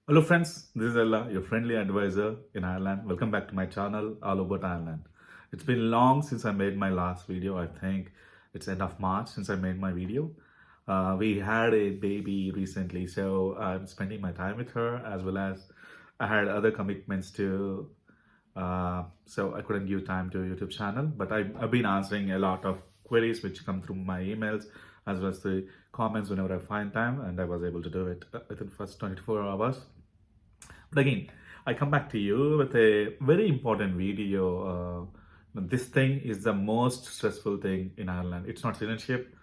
Hello friends, this is Ella, your friendly advisor in Ireland. Welcome back to my channel, All About Ireland. It's been long since I made my last video. I think it's end of March since I made my video. We had a baby recently, so I'm spending my time with her as well as I had other commitments too. So I couldn't give time to YouTube channel, but I've been answering a lot of queries which come through my emails as well as the comments whenever I find time, and I was able to do it within the first 24 hours. But again, I come back to you with a very important video. This thing is the most stressful thing in Ireland. It's not citizenship,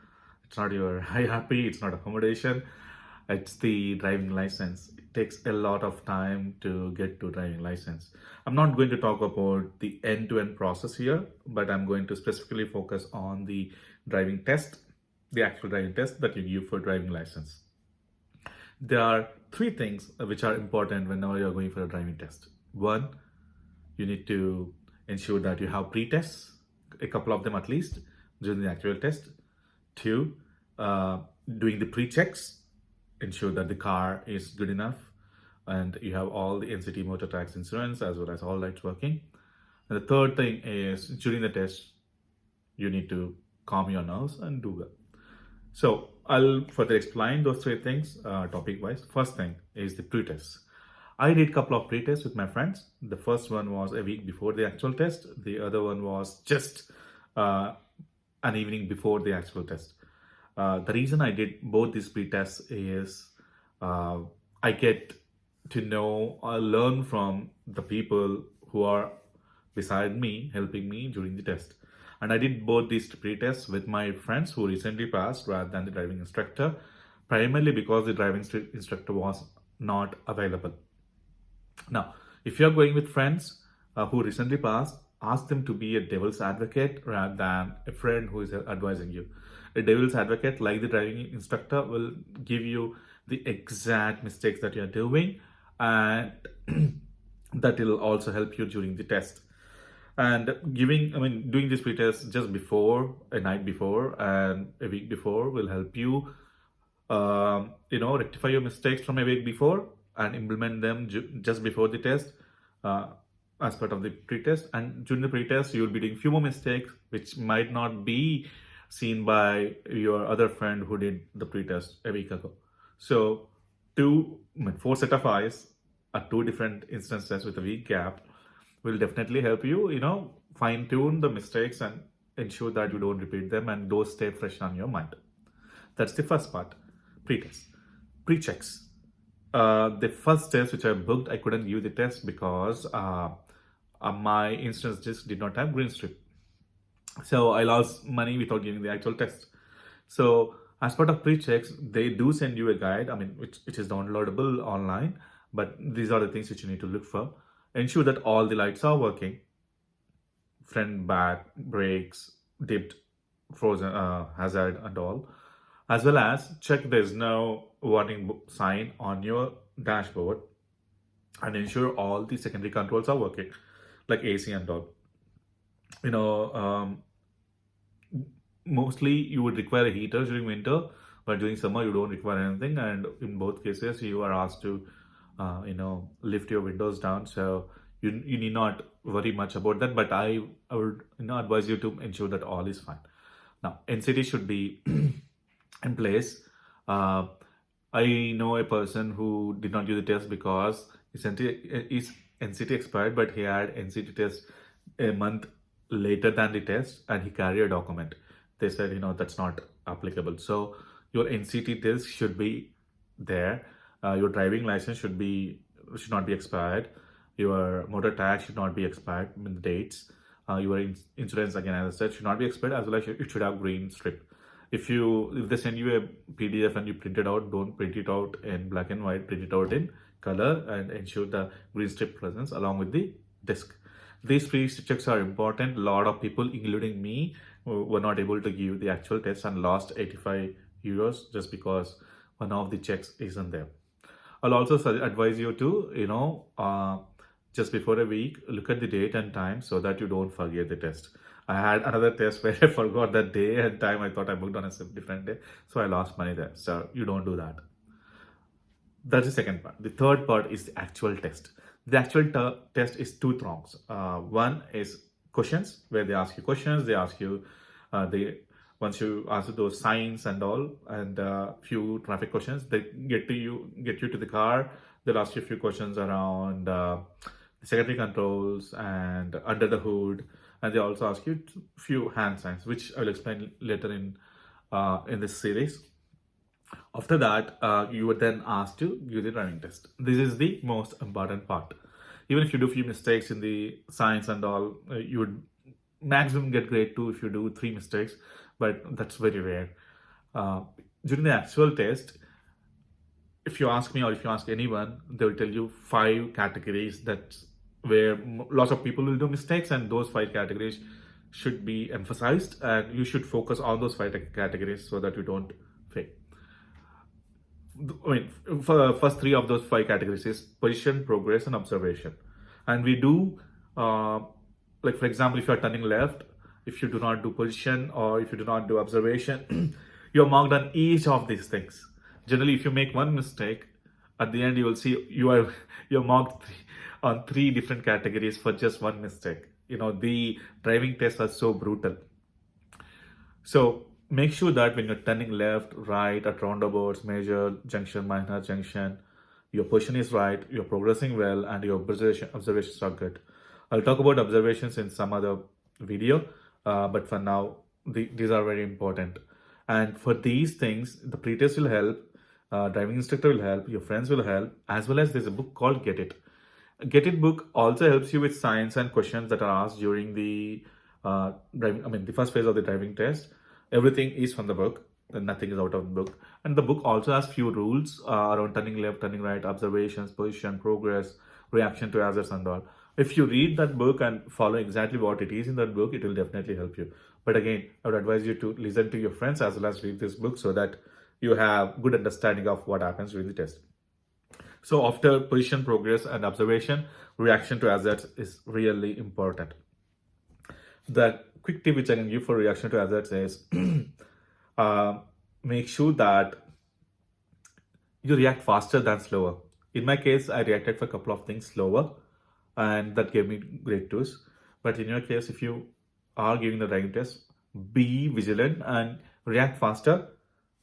it's not your happy, it's not accommodation, it's the driving license. It takes a lot of time to get to driving license. I'm not going to talk about the end-to-end process here, but I'm going to specifically focus on the driving test, the actual driving test that you give for driving license. There are three things which are important whenever you're going for a driving test. One, you need to ensure that you have pre-tests, a couple of them at least, during the actual test. Two, doing the pre-checks, ensure that the car is good enough and you have all the NCT motor tax insurance as well as all lights working. And the third thing is during the test, you need to calm your nerves and do well. So I'll further explain those three things topic wise. First thing is the pre-test. I did a couple of pre-tests with my friends. The first one was a week before the actual test. The other one was just an evening before the actual test. The reason I did both these pre-tests is I get to know or learn from the people who are beside me, helping me during the test. And I did both these pre-tests with my friends who recently passed rather than the driving instructor, primarily because the driving instructor was not available. Now, if you're going with friends who recently passed, ask them to be a devil's advocate rather than a friend who is advising you. A devil's advocate, like the driving instructor, will give you the exact mistakes that you're doing, and that will also help you during the test. And doing this pre-test just before, a night before and a week before will help you rectify your mistakes from a week before and implement them just before the test as part of the pre-test. And during the pre-test you will be doing few more mistakes which might not be seen by your other friend who did the pre-test a week ago. So four set of eyes at two different instances with a week gap will definitely help you, fine tune the mistakes and ensure that you don't repeat them and those stay fresh on your mind. That's the first part, pre-test. Pre-checks. The first test which I booked, I couldn't give the test because my instance just did not have green strip. So I lost money without giving the actual test. So as part of pre-checks, they do send you a guide, which is downloadable online, but these are the things which you need to look for. Ensure that all the lights are working, front, back, brakes, dipped, frozen, hazard and all. As well as check there's no warning sign on your dashboard and ensure all the secondary controls are working, like AC and all. Mostly you would require a heater during winter, but during summer you don't require anything, and in both cases you are asked to lift your windows down, so you need not worry much about that, but I would advise you to ensure that all is fine. Now NCT should be in place. I know a person who did not do the test because his NCT expired, but he had NCT test a month later than the test and he carried a document. They said that's not applicable, so your NCT test should be there. Your driving license should not be expired. Your motor tax should not be expired in the dates. Your insurance, again as I said, should not be expired, as well as it should have green strip. If they send you a PDF and you print it out, don't print it out in black and white, print it out in color and ensure the green strip presence along with the disc. These pre-checks are important. A lot of people, including me, were not able to give the actual test and lost 85 euros just because one of the checks isn't there. I'll also advise you to, just before a week, look at the date and time so that you don't forget the test. I had another test where I forgot that day and time. I thought I booked on a different day, so I lost money there. So you don't do that. That's the second part. The third part is the actual test. The actual test is two prongs. One is questions, where they ask you questions. They ask you, they once you answer those signs and all, and few traffic questions, they get you to the car. They'll ask you a few questions around the secondary controls and under the hood, and they also ask you a few hand signs, which I will explain later in this series. After that, you were then asked to give the driving test. This is the most important part. Even if you do few mistakes in the science and all, you would maximum get grade 2 if you do 3 mistakes, but that's very rare. During the actual test, if you ask me or if you ask anyone, they will tell you 5 categories that's where lots of people will do mistakes, and those 5 categories should be emphasized, and you should focus on those 5 categories so that you don't fail. I mean, for the first 3 of those 5 categories is position, progress, and observation. And we do, like for example, if you are turning left, if you do not do position or if you do not do observation, you're marked on each of these things. Generally, if you make one mistake, at the end you will see you're marked on 3 different categories for just one mistake. You know, the driving tests are so brutal. So make sure that when you're turning left, right, at roundabouts, major junction, minor junction, your position is right, you're progressing well, and your observations are good. I'll talk about observations in some other video, but for now, these are very important. And for these things, the pretest will help, driving instructor will help, your friends will help, as well as there's a book called Get It. Get It book also helps you with science and questions that are asked during the the first phase of the driving test. Everything is from the book, and nothing is out of the book. And the book also has few rules around turning left, turning right, observations, position, progress, reaction to hazards and all. If you read that book and follow exactly what it is in that book, it will definitely help you. But again, I would advise you to listen to your friends as well as read this book so that you have good understanding of what happens during the test. So after position, progress, and observation, reaction to hazards is really important. The quick tip which I can give for reaction to hazards is make sure that you react faster than slower. In my case, I reacted for a couple of things slower, and that gave me grade 2s. But in your case, if you are giving the driving test, be vigilant and react faster,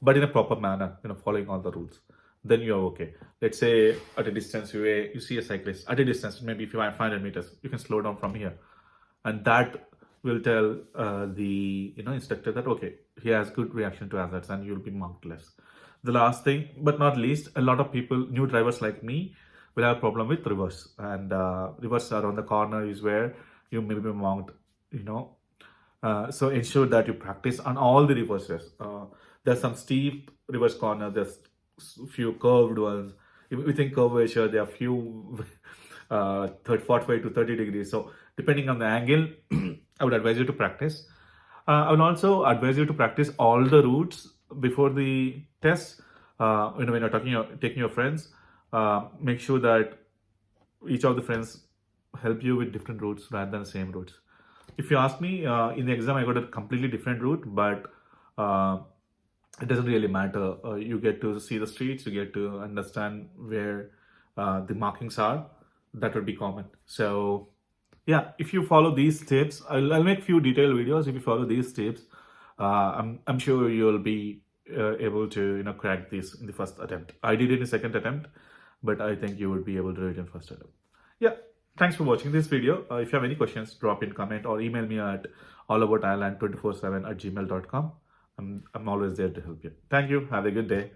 but in a proper manner, following all the rules. Then you're okay. Let's say at a distance, you see a cyclist at a distance, maybe if you are 500 meters, you can slow down from here, and that will tell the instructor that okay, he has good reaction to hazards, and you'll be marked less. The last thing, but not least, a lot of people, new drivers like me, will have a problem with reverse, and reverse around the corner is where you may be marked. So ensure that you practice on all the reverses. There's some steep reverse corner. There's few curved ones. Within curvature, there are few 45 to 30 degrees. So depending on the angle, I would advise you to practice. I would also advise you to practice all the routes before the test. When you're taking your friends, make sure that each of the friends help you with different routes rather than the same routes. If you ask me, in the exam I got a completely different route, but it doesn't really matter. You get to see the streets, you get to understand where the markings are. That would be common. So yeah, if you follow these tips, I'll make few detailed videos. If you follow these tips, I'm sure you'll be able to crack this in the first attempt. I did it in the second attempt, but I think you would be able to do it in first attempt. Yeah, thanks for watching this video. If you have any questions, drop in comment or email me at allaboutireland247@gmail.com. I'm always there to help you. Thank you. Have a good day.